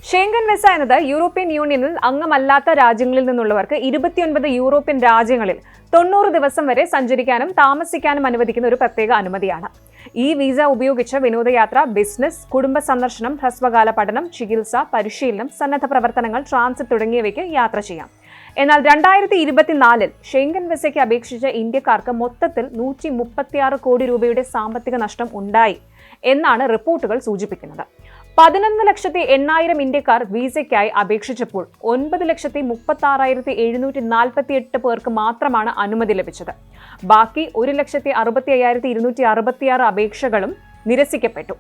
Schengen visa എന്നത് European യൂണിയനിൽ അംഗമല്ലാത്ത രാജ്യങ്ങളിൽ നിന്നുള്ളവർക്ക് 29 യൂറോപ്യൻ രാജ്യങ്ങളിൽ 90 ദിവസം വരെ സഞ്ചരിക്കാനും താമസിക്കാനും അനുവദിക്കുന്ന ഒരു പ്രത്യേക അനുമതിയാണ്. ഈ വിസ ഉപയോഗിച്ച് വിനോദയാത്ര, ബിസിനസ്, കുടുംബ സന്ദർശനം, ഹ്രസ്വകാല പഠനം, ചികിത്സ, പരിശീലനം, സന്നദ്ധ പ്രവർത്തനങ്ങൾ, ട്രാൻസിറ്റ് തുടങ്ങിയവയ്ക്ക് യാത്ര ചെയ്യാം. എന്നാൽ 2024 ഷെങ്കൻ വിസയ്ക്ക് അപേക്ഷിച്ച ഇന്ത്യക്കാർക്ക് മൊത്തത്തിൽ 136 കോടി രൂപയുടെ സാമ്പത്തിക നഷ്ടം ഉണ്ടായി എന്നാണ് റിപ്പോർട്ടുകൾ സൂചിപ്പിക്കുന്നത്. 11,80,000 ഇന്ത്യക്കാർ വിസയ്ക്കായി അപേക്ഷിച്ചപ്പോൾ 9,36,748 പേർക്ക് മാത്രമാണ് അനുമതി ലഭിച്ചത്. ബാക്കി 1,65,266 അപേക്ഷകളും നിരസിക്കപ്പെട്ടു.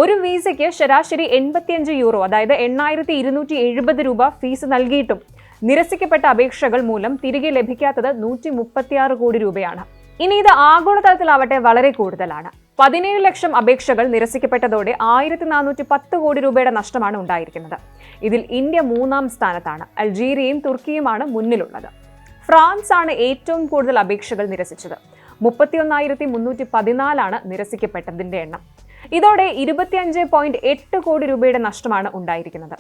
ഒരു വിസയ്ക്ക് ശരാശരി 85 യൂറോ, അതായത് 8,270 രൂപ ഫീസ് നൽകിയിട്ടും നിരസിക്കപ്പെട്ട അപേക്ഷകൾ മൂലം തിരികെ ലഭിക്കാത്തത് 136 കോടി രൂപയാണ്. ഇനി ഇത് ആഗോളതലത്തിലാവട്ടെ വളരെ കൂടുതലാണ്. 17 ലക്ഷം അപേക്ഷകൾ നിരസിക്കപ്പെട്ടതോടെ 1,410 കോടി രൂപയുടെ നഷ്ടമാണ് ഉണ്ടായിരിക്കുന്നത്. ഇതിൽ ഇന്ത്യ 3-ാം സ്ഥാനത്താണ്. അൾജീരിയയും തുർക്കിയുമാണ് മുന്നിലുള്ളത്. ഫ്രാൻസ് ആണ് ഏറ്റവും കൂടുതൽ അപേക്ഷകൾ നിരസിച്ചത്. 31,314 നിരസിക്കപ്പെട്ടതിന്റെ എണ്ണം. ഇതോടെ 25.8 കോടി രൂപയുടെ നഷ്ടമാണ് ഉണ്ടായിരിക്കുന്നത്.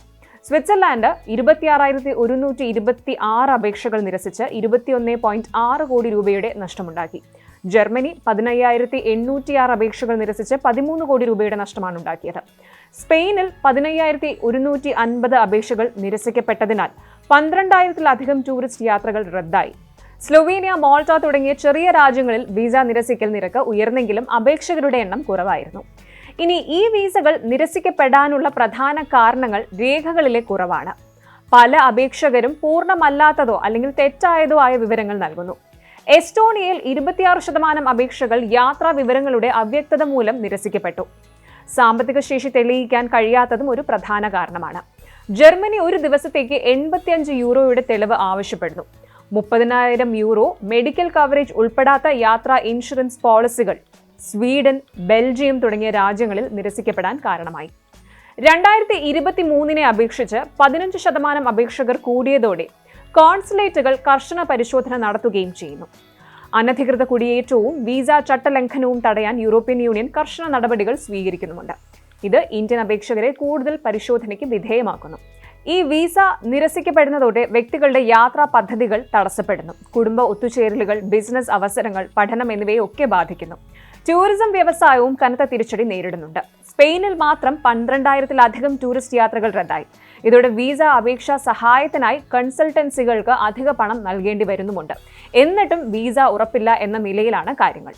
സ്വിറ്റ്സർലാൻഡ് 26,126 അപേക്ഷകൾ നിരസിച്ച് 21.6 കോടി രൂപയുടെ നഷ്ടമുണ്ടാക്കി. ജർമ്മനി 15,806 അപേക്ഷകൾ നിരസിച്ച് 13 കോടി രൂപയുടെ നഷ്ടമാണ് ഉണ്ടാക്കിയത്. സ്പെയിനിൽ 15,150 അപേക്ഷകൾ നിരസിക്കപ്പെട്ടതിനാൽ 12,000-ലധികം ടൂറിസ്റ്റ് യാത്രകൾ റദ്ദായി. സ്ലൊവേനിയ, മാൾട്ട തുടങ്ങിയ ചെറിയ രാജ്യങ്ങളിൽ വിസ നിരസിക്കൽ നിരക്ക് ഉയർന്നെങ്കിലും അപേക്ഷകരുടെ എണ്ണം കുറവായിരുന്നു. ഇനി ഈ വിസകൾ നിരസിക്കപ്പെടാനുള്ള പ്രധാന കാരണങ്ങൾ രേഖകളിലെ കുറവാണ്. പല അപേക്ഷകരും പൂർണ്ണമല്ലാത്തതോ അല്ലെങ്കിൽ തെറ്റായതോ ആയ വിവരങ്ങൾ നൽകുന്നു. എസ്റ്റോണിയയിൽ 26% അപേക്ഷകൾ യാത്രാ വിവരങ്ങളുടെ അവ്യക്തത മൂലം നിരസിക്കപ്പെട്ടു. സാമ്പത്തിക ശേഷി തെളിയിക്കാൻ കഴിയാത്തതും ഒരു പ്രധാന കാരണമാണ്. ജർമ്മനി ഒരു ദിവസത്തേക്ക് 85 യൂറോയുടെ തെളിവ് ആവശ്യപ്പെടുന്നു. 30,000 യൂറോ മെഡിക്കൽ കവറേജ് ഉൾപ്പെടാത്ത യാത്രാ ഇൻഷുറൻസ് പോളിസികൾ സ്വീഡൻ, ബെൽജിയം തുടങ്ങിയ രാജ്യങ്ങളിൽ നിരസിക്കപ്പെടാൻ കാരണമായി. 2023 അപേക്ഷിച്ച് 15% അപേക്ഷകർ കൂടിയതോടെ കോൺസുലേറ്റുകൾ കർശന പരിശോധന നടത്തുകയും ചെയ്യുന്നു. അനധികൃത കുടിയേറ്റവും വിസ ചട്ടലംഘനവും തടയാൻ യൂറോപ്യൻ യൂണിയൻ കർശന നടപടികൾ സ്വീകരിക്കുന്നുമുണ്ട്. ഇത് ഇന്ത്യൻ അപേക്ഷകരെ കൂടുതൽ പരിശോധനയ്ക്ക് വിധേയമാക്കുന്നു. ഈ വിസ നിരസിക്കപ്പെടുന്നതോടെ വ്യക്തികളുടെ യാത്രാ പദ്ധതികൾ തടസ്സപ്പെടുന്നു. കുടുംബ ഒത്തുചേരലുകൾ, ബിസിനസ് അവസരങ്ങൾ, പഠനം എന്നിവയൊക്കെ ബാധിക്കുന്നു. ടൂറിസം വ്യവസായവും കനത്ത തിരിച്ചടി നേരിടുന്നുണ്ട്. സ്പെയിനിൽ മാത്രം 12,000-ലധികം ടൂറിസ്റ്റ് യാത്രകൾ റദ്ദായി. ഇതോടെ വിസ അപേക്ഷാ സഹായത്തിനായി കൺസൾട്ടൻസികൾക്ക് അധിക പണം നൽകേണ്ടി വരുന്നുമുണ്ട്. എന്നിട്ടും വിസ ഉറപ്പില്ല എന്ന നിലയിലാണ് കാര്യങ്ങൾ.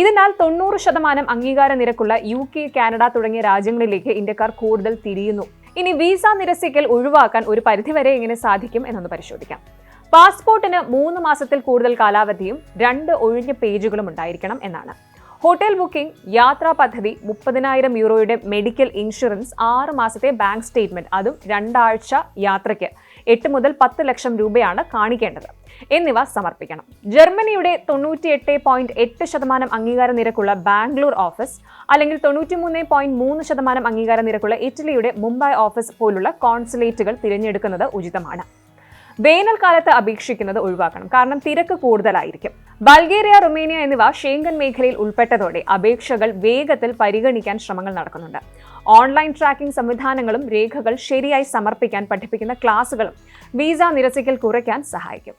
ഇതിനാൽ 90% അംഗീകാര നിരക്കുള്ള UK, കാനഡ തുടങ്ങിയ രാജ്യങ്ങളിലേക്ക് ഇന്ത്യക്കാർ കൂടുതൽ തിരിയുന്നു. ഇനി വിസ നിരസിക്കൽ ഒഴിവാക്കാൻ ഒരു പരിധിവരെ എങ്ങനെ സാധിക്കും എന്നൊന്ന് പരിശോധിക്കാം. പാസ്പോർട്ടിന് 3 മാസത്തിൽ കൂടുതൽ കാലാവധിയും 2 ഒഴിഞ്ഞ പേജുകളും ഉണ്ടായിരിക്കണം എന്നാണ്. ഹോട്ടൽ ബുക്കിംഗ്, യാത്രാ പദ്ധതി, 30,000 യൂറോയുടെ മെഡിക്കൽ ഇൻഷുറൻസ്, 6 മാസത്തെ ബാങ്ക് സ്റ്റേറ്റ്മെന്റ്, അതും 2 ആഴ്ച യാത്രയ്ക്ക് 8 മുതൽ 10 ലക്ഷം രൂപയാണ് കാണിക്കേണ്ടത് എന്നിവ സമർപ്പിക്കണം. ജർമ്മനിയുടെ 98.8% അംഗീകാര നിരക്കുള്ള ബാംഗ്ലൂർ ഓഫീസ് അല്ലെങ്കിൽ 93.3% അംഗീകാര നിരക്കുള്ള ഇറ്റലിയുടെ മുംബൈ ഓഫീസ് പോലുള്ള കോൺസുലേറ്റുകൾ തിരഞ്ഞെടുക്കുന്നത് ഉചിതമാണ്. വേനൽക്കാലത്ത് അപേക്ഷിക്കുന്നത് ഒഴിവാക്കണം, കാരണം തിരക്ക് കൂടുതലായിരിക്കും. ബൾഗേറിയ, റുമേനിയ എന്നിവ ഷെങ്കൻ മേഖലയിൽ ഉൾപ്പെട്ടതോടെ അപേക്ഷകൾ വേഗത്തിൽ പരിഗണിക്കാൻ ശ്രമങ്ങൾ നടക്കുന്നുണ്ട്. ഓൺലൈൻ ട്രാക്കിംഗ് സംവിധാനങ്ങളും രേഖകൾ ശരിയായി സമർപ്പിക്കാൻ പഠിപ്പിക്കുന്ന ക്ലാസുകളും വിസ നിരസിക്കൽ കുറയ്ക്കാൻ സഹായിക്കും.